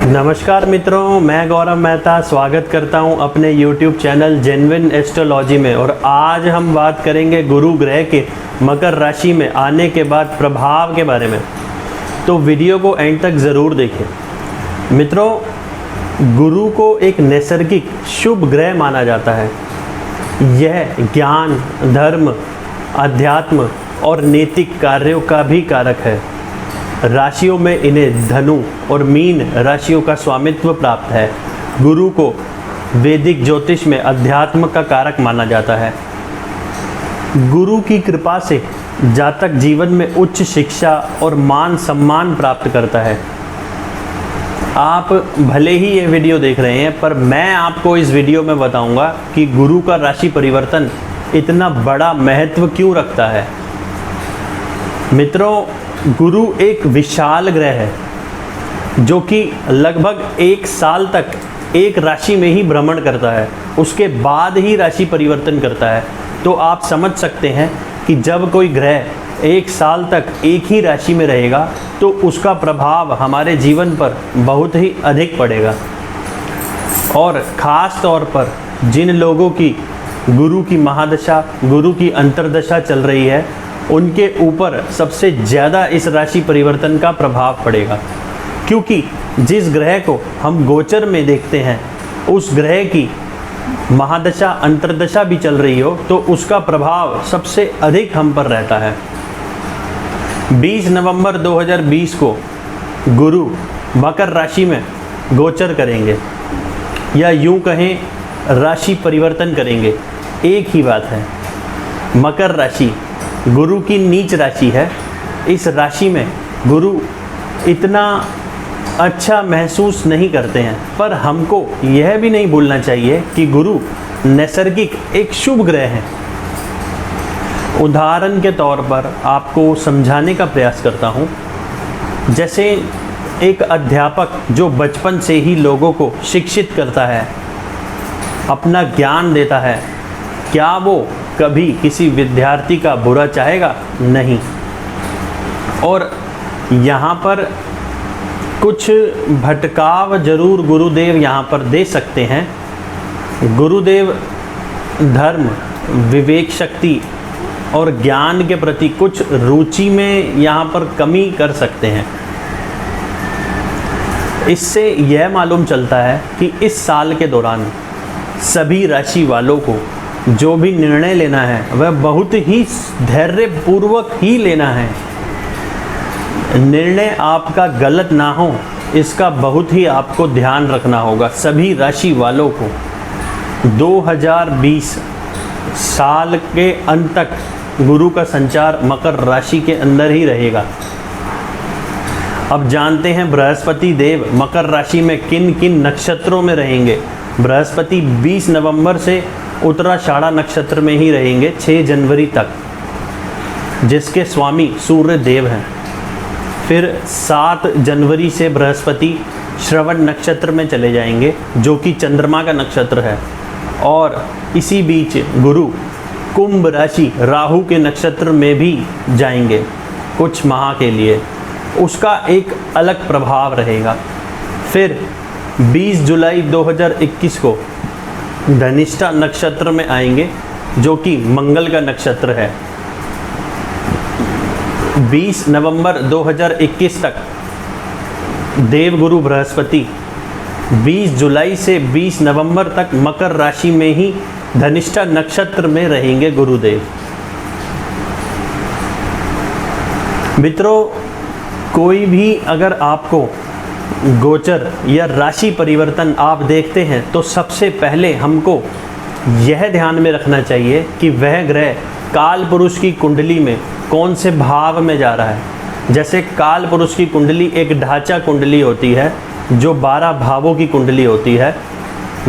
नमस्कार मित्रों, मैं गौरव मेहता स्वागत करता हूं अपने YouTube चैनल जेन्युइन एस्ट्रोलॉजी में। और आज हम बात करेंगे गुरु ग्रह के मकर राशि में आने के बाद प्रभाव के बारे में। तो वीडियो को एंड तक ज़रूर देखें। मित्रों, गुरु को एक नैसर्गिक शुभ ग्रह माना जाता है। यह ज्ञान, धर्म, अध्यात्म और नैतिक कार्यों का भी कारक है। राशियों में इन्हें धनु और मीन राशियों का स्वामित्व प्राप्त है। गुरु को वैदिक ज्योतिष में अध्यात्म का कारक माना जाता है। गुरु की कृपा से जातक जीवन में उच्च शिक्षा और मान सम्मान प्राप्त करता है। आप भले ही ये वीडियो देख रहे हैं, पर मैं आपको इस वीडियो में बताऊंगा कि गुरु का राशि परिवर्तन इतना बड़ा महत्व क्यों रखता है। मित्रों, गुरु एक विशाल ग्रह है जो कि लगभग 1 साल तक एक राशि में ही भ्रमण करता है, उसके बाद ही राशि परिवर्तन करता है। तो आप समझ सकते हैं कि जब कोई ग्रह 1 साल तक एक ही राशि में रहेगा तो उसका प्रभाव हमारे जीवन पर बहुत ही अधिक पड़ेगा। और ख़ास तौर पर जिन लोगों की गुरु की महादशा, गुरु की अंतर्दशा चल रही है, उनके ऊपर सबसे ज़्यादा इस राशि परिवर्तन का प्रभाव पड़ेगा। क्योंकि जिस ग्रह को हम गोचर में देखते हैं, उस ग्रह की महादशा, अंतर्दशा भी चल रही हो तो उसका प्रभाव सबसे अधिक हम पर रहता है। 20 नवंबर 2020 को गुरु मकर राशि में गोचर करेंगे, या यूं कहें राशि परिवर्तन करेंगे। एक ही बात है, मकर राशि गुरु की नीच राशि है। इस राशि में गुरु इतना अच्छा महसूस नहीं करते हैं, पर हमको यह भी नहीं भूलना चाहिए कि गुरु नैसर्गिक एक शुभ ग्रह है। उदाहरण के तौर पर आपको समझाने का प्रयास करता हूँ। जैसे एक अध्यापक जो बचपन से ही लोगों को शिक्षित करता है, अपना ज्ञान देता है, क्या वो कभी किसी विद्यार्थी का बुरा चाहेगा? नहीं। और यहाँ पर कुछ भटकाव जरूर गुरुदेव यहाँ पर दे सकते हैं। गुरुदेव धर्म, विवेक शक्ति और ज्ञान के प्रति कुछ रुचि में यहाँ पर कमी कर सकते हैं। इससे यह मालूम चलता है कि इस साल के दौरान सभी राशि वालों को जो भी निर्णय लेना है वह बहुत ही धैर्यपूर्वक ही लेना है। निर्णय आपका गलत ना हो, इसका बहुत ही आपको ध्यान रखना होगा। सभी राशि वालों को 2020 साल के अंत तक गुरु का संचार मकर राशि के अंदर ही रहेगा। अब जानते हैं बृहस्पति देव मकर राशि में किन किन नक्षत्रों में रहेंगे। बृहस्पति 20 नवंबर से उत्तराषाढ़ा नक्षत्र में ही रहेंगे 6 जनवरी तक, जिसके स्वामी सूर्य देव हैं। फिर 7 जनवरी से बृहस्पति श्रवण नक्षत्र में चले जाएंगे, जो कि चंद्रमा का नक्षत्र है। और इसी बीच गुरु कुंभ राशि राहु के नक्षत्र में भी जाएंगे कुछ माह के लिए, उसका एक अलग प्रभाव रहेगा। फिर 20 जुलाई 2021 को धनिष्ठा नक्षत्र में आएंगे, जो कि मंगल का नक्षत्र है। 20 नवंबर 2021 तक देवगुरु बृहस्पति 20 जुलाई से 20 नवंबर तक मकर राशि में ही धनिष्ठा नक्षत्र में रहेंगे गुरुदेव। मित्रों, कोई भी अगर आपको गोचर या राशि परिवर्तन आप देखते हैं तो सबसे पहले हमको यह ध्यान में रखना चाहिए कि वह ग्रह काल पुरुष की कुंडली में कौन से भाव में जा रहा है। जैसे काल पुरुष की कुंडली एक ढांचा कुंडली होती है, जो 12 भावों की कुंडली होती है,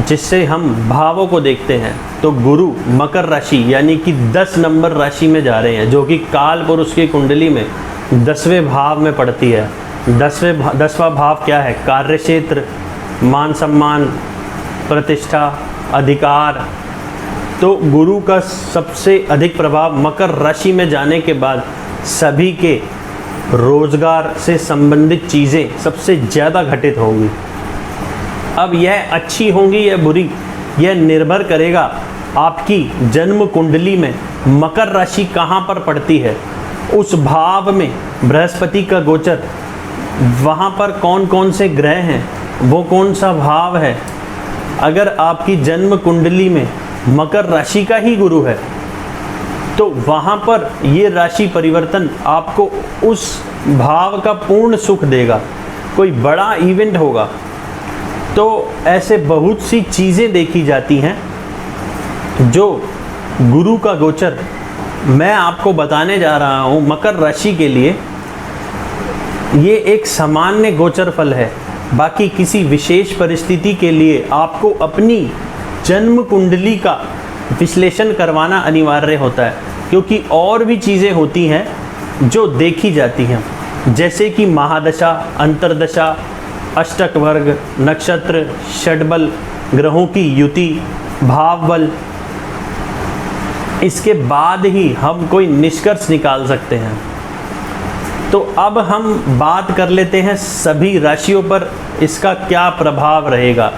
जिससे हम भावों को देखते हैं। तो गुरु मकर राशि यानी कि 10 नंबर राशि में जा रहे हैं, जो कि काल पुरुष की कुंडली में 10वें भाव में पड़ती है। 10वां भाव क्या है? कार्य क्षेत्र, मान सम्मान, प्रतिष्ठा, अधिकार। तो गुरु का सबसे अधिक प्रभाव मकर राशि में जाने के बाद सभी के रोजगार से संबंधित चीज़ें सबसे ज़्यादा घटित होंगी। अब यह अच्छी होंगी या बुरी, यह निर्भर करेगा आपकी जन्म कुंडली में मकर राशि कहाँ पर पड़ती है, उस भाव में बृहस्पति का गोचर, वहाँ पर कौन कौन से ग्रह हैं, वो कौन सा भाव है। अगर आपकी जन्म कुंडली में मकर राशि का ही गुरु है तो वहाँ पर ये राशि परिवर्तन आपको उस भाव का पूर्ण सुख देगा, कोई बड़ा इवेंट होगा। तो ऐसे बहुत सी चीज़ें देखी जाती हैं जो गुरु का गोचर मैं आपको बताने जा रहा हूँ मकर राशि के लिए। ये एक सामान्य गोचर फल है, बाकी किसी विशेष परिस्थिति के लिए आपको अपनी जन्म कुंडली का विश्लेषण करवाना अनिवार्य होता है, क्योंकि और भी चीज़ें होती हैं जो देखी जाती हैं, जैसे कि महादशा, अंतरदशा, अष्टक वर्ग, नक्षत्र, षडबल, ग्रहों की युति, भाव बल। इसके बाद ही हम कोई निष्कर्ष निकाल सकते हैं। तो अब हम बात कर लेते हैं सभी राशियों पर इसका क्या प्रभाव रहेगा।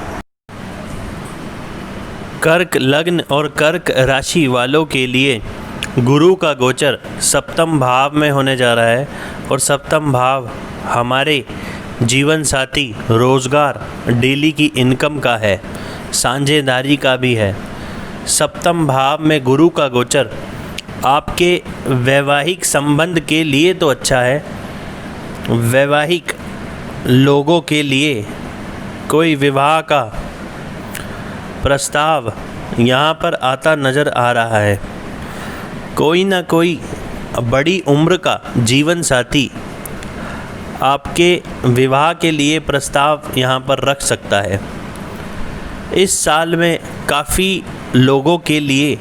कर्क लग्न और कर्क राशि वालों के लिए गुरु का गोचर सप्तम भाव में होने जा रहा है, और सप्तम भाव हमारे जीवन साथी, रोज़गार, डेली की इनकम का है, साझेदारी का भी है। सप्तम भाव में गुरु का गोचर आपके वैवाहिक संबंध के लिए तो अच्छा है। वैवाहिक लोगों के लिए कोई विवाह का प्रस्ताव यहाँ पर आता नज़र आ रहा है। कोई ना कोई बड़ी उम्र का जीवन साथी आपके विवाह के लिए प्रस्ताव यहाँ पर रख सकता है। इस साल में काफ़ी लोगों के लिए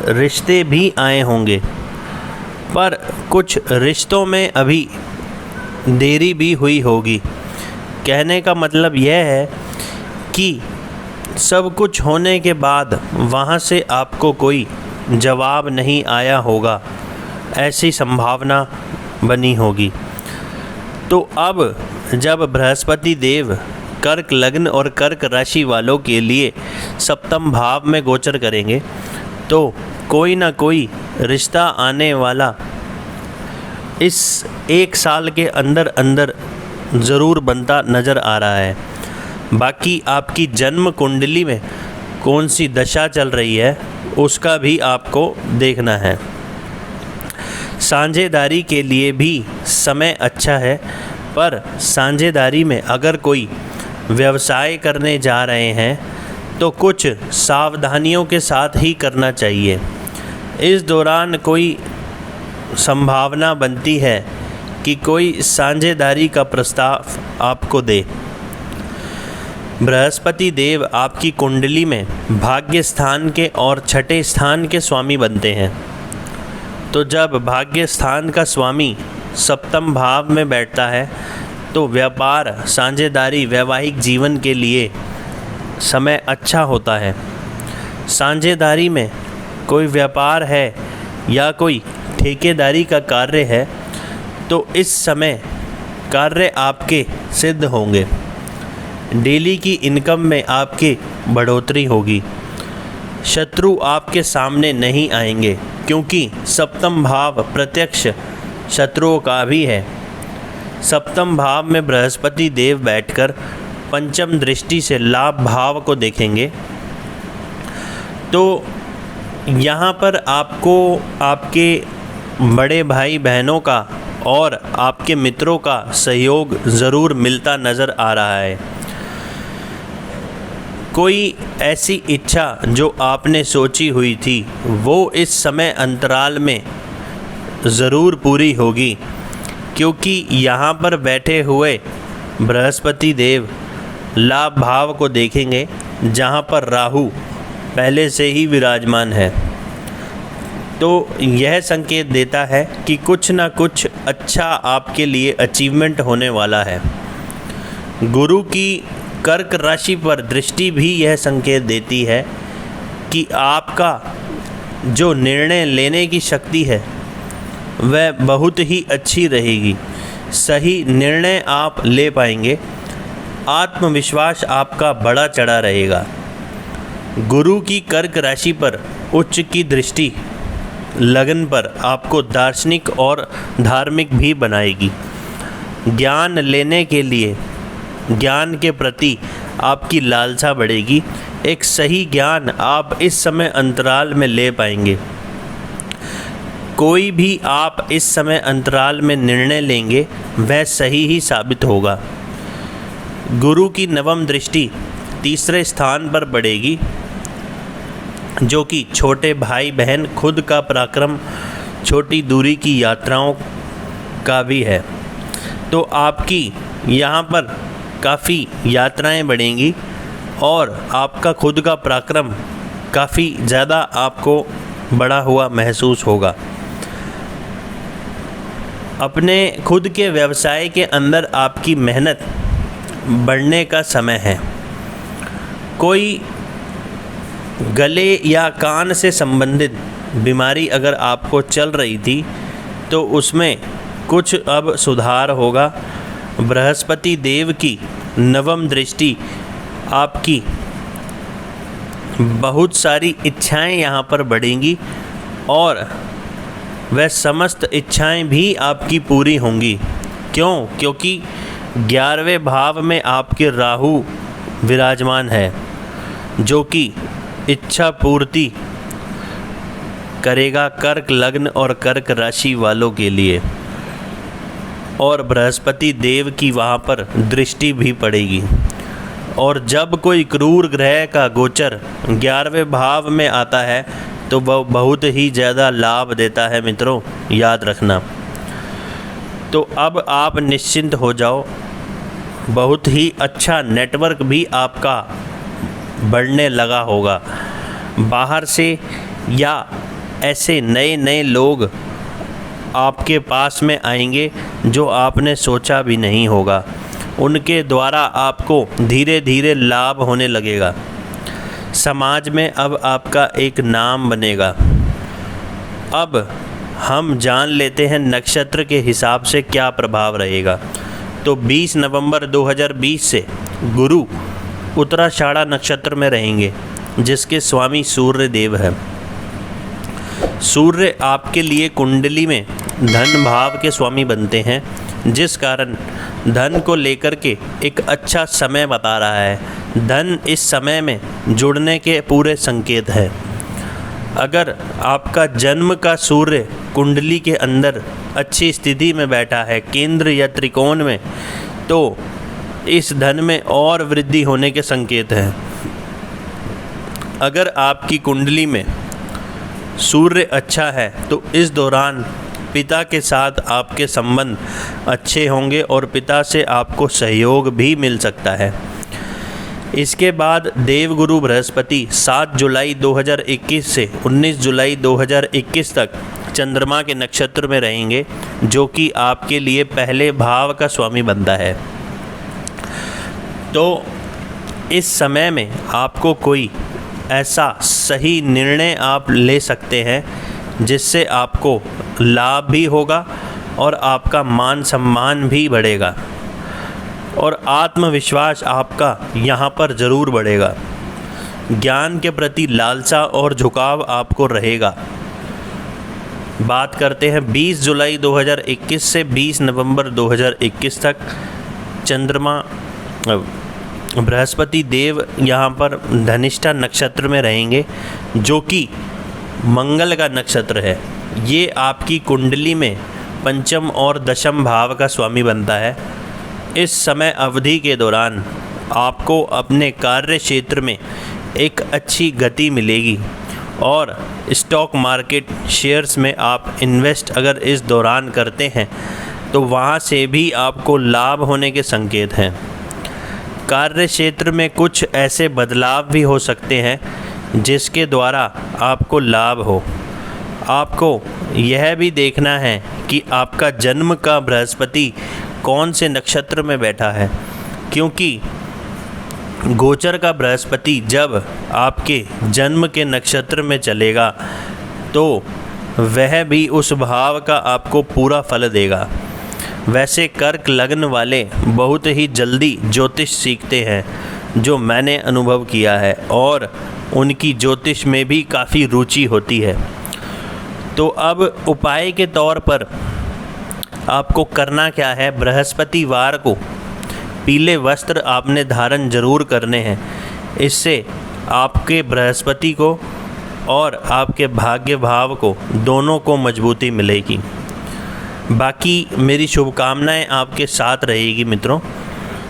रिश्ते भी आए होंगे, पर कुछ रिश्तों में अभी देरी भी हुई होगी। कहने का मतलब यह है कि सब कुछ होने के बाद वहाँ से आपको कोई जवाब नहीं आया होगा, ऐसी संभावना बनी होगी। तो अब जब बृहस्पति देव कर्क लग्न और कर्क राशि वालों के लिए सप्तम भाव में गोचर करेंगे तो कोई ना कोई रिश्ता आने वाला इस एक साल के अंदर अंदर ज़रूर बनता नज़र आ रहा है। बाकी आपकी जन्म कुंडली में कौन सी दशा चल रही है उसका भी आपको देखना है। साझेदारी के लिए भी समय अच्छा है, पर साझेदारी में अगर कोई व्यवसाय करने जा रहे हैं तो कुछ सावधानियों के साथ ही करना चाहिए। इस दौरान कोई संभावना बनती है कि कोई साझेदारी का प्रस्ताव आपको दे। बृहस्पति देव आपकी कुंडली में भाग्य स्थान के और छठे स्थान के स्वामी बनते हैं। तो जब भाग्य स्थान का स्वामी सप्तम भाव में बैठता है तो व्यापार, साझेदारी, वैवाहिक जीवन के लिए समय अच्छा होता है। साझेदारी में कोई व्यापार है या कोई ठेकेदारी का कार्य है तो इस समय कार्य आपके सिद्ध होंगे। डेली की इनकम में आपकी बढ़ोतरी होगी। शत्रु आपके सामने नहीं आएंगे, क्योंकि सप्तम भाव प्रत्यक्ष शत्रुओं का भी है। सप्तम भाव में बृहस्पति देव बैठकर पंचम दृष्टि से लाभ भाव को देखेंगे तो यहाँ पर आपको आपके बड़े भाई बहनों का और आपके मित्रों का सहयोग ज़रूर मिलता नज़र आ रहा है। कोई ऐसी इच्छा जो आपने सोची हुई थी वो इस समय अंतराल में ज़रूर पूरी होगी, क्योंकि यहाँ पर बैठे हुए बृहस्पति देव लाभ भाव को देखेंगे जहाँ पर राहु पहले से ही विराजमान है। तो यह संकेत देता है कि कुछ ना कुछ अच्छा आपके लिए अचीवमेंट होने वाला है। गुरु की कर्क राशि पर दृष्टि भी यह संकेत देती है कि आपका जो निर्णय लेने की शक्ति है वह बहुत ही अच्छी रहेगी। सही निर्णय आप ले पाएंगे। आत्मविश्वास आपका बड़ा चढ़ा रहेगा। गुरु की कर्क राशि पर उच्च की दृष्टि लगन पर आपको दार्शनिक और धार्मिक भी बनाएगी। ज्ञान लेने के लिए ज्ञान के प्रति आपकी लालसा बढ़ेगी। एक सही ज्ञान आप इस समय अंतराल में ले पाएंगे। कोई भी आप इस समय अंतराल में निर्णय लेंगे वह सही ही साबित होगा। गुरु की नवम दृष्टि तीसरे स्थान पर बढ़ेगी, जो कि छोटे भाई बहन खुद का पराक्रम, छोटी दूरी की यात्राओं का भी है। तो आपकी यहाँ पर काफ़ी यात्राएं बढ़ेंगी और आपका खुद का पराक्रम काफ़ी ज़्यादा आपको बढ़ा हुआ महसूस होगा। अपने खुद के व्यवसाय के अंदर आपकी मेहनत बढ़ने का समय है। कोई गले या कान से संबंधित बीमारी अगर आपको चल रही थी तो उसमें कुछ अब सुधार होगा। बृहस्पति देव की नवम दृष्टि आपकी बहुत सारी इच्छाएं यहाँ पर बढ़ेंगी और वह समस्त इच्छाएं भी आपकी पूरी होंगी। क्यों? क्योंकि 11वें भाव में आपके राहु विराजमान है, जो कि इच्छा पूर्ति करेगा कर्क लग्न और कर्क राशि वालों के लिए। और बृहस्पति देव की वहाँ पर दृष्टि भी पड़ेगी। और जब कोई क्रूर ग्रह का गोचर 11वें भाव में आता है तो वह बहुत ही ज़्यादा लाभ देता है मित्रों, याद रखना। तो अब आप निश्चिंत हो जाओ। बहुत ही अच्छा नेटवर्क भी आपका बढ़ने लगा होगा। बाहर से या ऐसे नए नए लोग आपके पास में आएंगे जो आपने सोचा भी नहीं होगा। उनके द्वारा आपको धीरे धीरे लाभ होने लगेगा। समाज में अब आपका एक नाम बनेगा। अब हम जान लेते हैं नक्षत्र के हिसाब से क्या प्रभाव रहेगा। तो 20 नवंबर 2020 से गुरु उत्तराषाढ़ा नक्षत्र में रहेंगे, जिसके स्वामी सूर्य देव है। सूर्य आपके लिए कुंडली में धन भाव के स्वामी बनते हैं, जिस कारण धन को लेकर के एक अच्छा समय बता रहा है। धन इस समय में जुड़ने के पूरे संकेत है। अगर आपका जन्म का सूर्य कुंडली के अंदर अच्छी स्थिति में बैठा है, केंद्र या त्रिकोण में, तो इस धन में और वृद्धि होने के संकेत हैं। अगर आपकी कुंडली में सूर्य अच्छा है तो इस दौरान पिता के साथ आपके संबंध अच्छे होंगे और पिता से आपको सहयोग भी मिल सकता है। इसके बाद देवगुरु बृहस्पति 7 जुलाई 2021 से 19 जुलाई 2021 तक चंद्रमा के नक्षत्र में रहेंगे, जो कि आपके लिए पहले भाव का स्वामी बनता है। तो इस समय में आपको कोई ऐसा सही निर्णय आप ले सकते हैं जिससे आपको लाभ भी होगा और आपका मान सम्मान भी बढ़ेगा और आत्मविश्वास आपका यहाँ पर ज़रूर बढ़ेगा। ज्ञान के प्रति लालसा और झुकाव आपको रहेगा। बात करते हैं 20 जुलाई 2021 से 20 नवंबर 2021 तक चंद्रमा बृहस्पति देव यहाँ पर धनिष्ठा नक्षत्र में रहेंगे, जो कि मंगल का नक्षत्र है। ये आपकी कुंडली में पंचम और दशम भाव का स्वामी बनता है। इस समय अवधि के दौरान आपको अपने कार्य क्षेत्र में एक अच्छी गति मिलेगी और स्टॉक मार्केट शेयर्स में आप इन्वेस्ट अगर इस दौरान करते हैं तो वहाँ से भी आपको लाभ होने के संकेत हैं। कार्य क्षेत्र में कुछ ऐसे बदलाव भी हो सकते हैं जिसके द्वारा आपको लाभ हो। आपको यह भी देखना है कि आपका जन्म का बृहस्पति कौन से नक्षत्र में बैठा है, क्योंकि गोचर का बृहस्पति जब आपके जन्म के नक्षत्र में चलेगा तो वह भी उस भाव का आपको पूरा फल देगा। वैसे कर्क लग्न वाले बहुत ही जल्दी ज्योतिष सीखते हैं, जो मैंने अनुभव किया है, और उनकी ज्योतिष में भी काफ़ी रुचि होती है। तो अब उपाय के तौर पर आपको करना क्या है, बृहस्पतिवार को पीले वस्त्र आपने धारण जरूर करने हैं। इससे आपके बृहस्पति को और आपके भाग्य भाव को दोनों को मजबूती मिलेगी। बाकी मेरी शुभकामनाएं आपके साथ रहेगी मित्रों।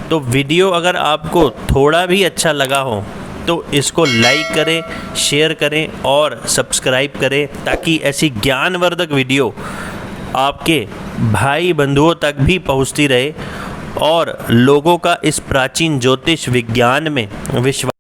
तो वीडियो अगर आपको थोड़ा भी अच्छा लगा हो तो इसको लाइक करें, शेयर करें और सब्सक्राइब करें, ताकि ऐसी ज्ञानवर्धक वीडियो आपके भाई बंधुओं तक भी पहुंचती रहे और लोगों का इस प्राचीन ज्योतिष विज्ञान में विश्वास